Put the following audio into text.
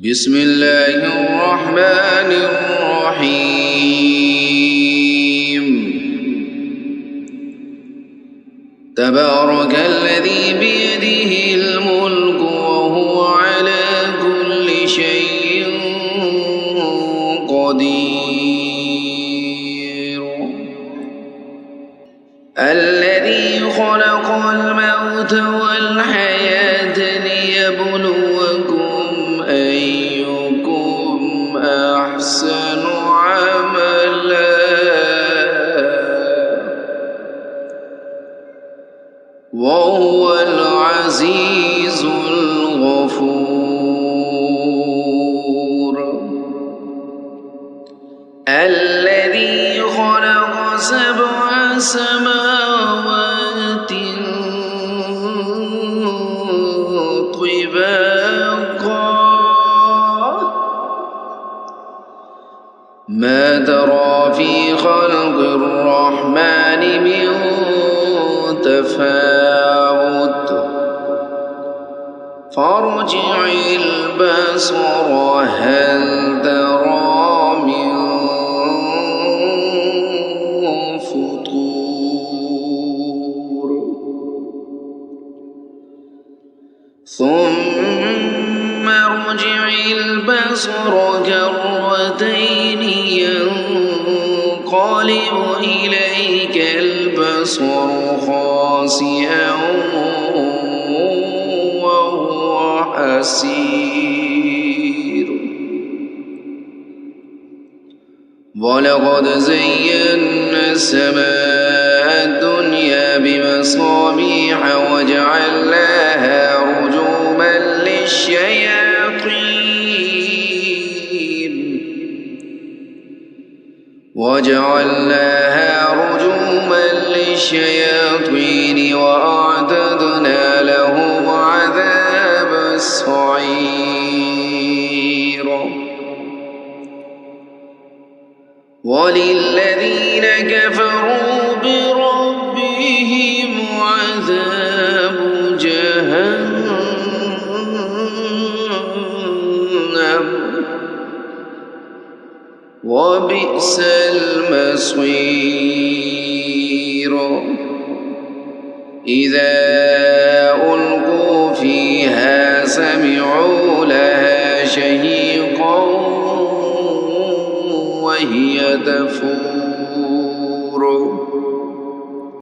بسم الله الرحمن الرحيم. تبارك الذي بيده الملك وهو على كل شيء قدير. الذي خلق الموت والحياة ليبلوكم أيكم أحسن عملا وهو العزيز الغفور. الذي خلق 7 سماوات طباقا ما ترى في خلق الرحمن من تفاوت فارجع البصر هل ترى من فطور ثم ارجع البصر كرتين ينقلب إليك البصر خاسئا وهو حسير. ولقد زينا السماء الدنيا بمصابيح وجعلناها رجوما للشياطين وأعتدنا لهم عذاب السعير. وللذين كفروا بربهم عذاب جهنم وبئس المصير. إذا ألقوا فيها سمعوا لها شهيقا وهي تفور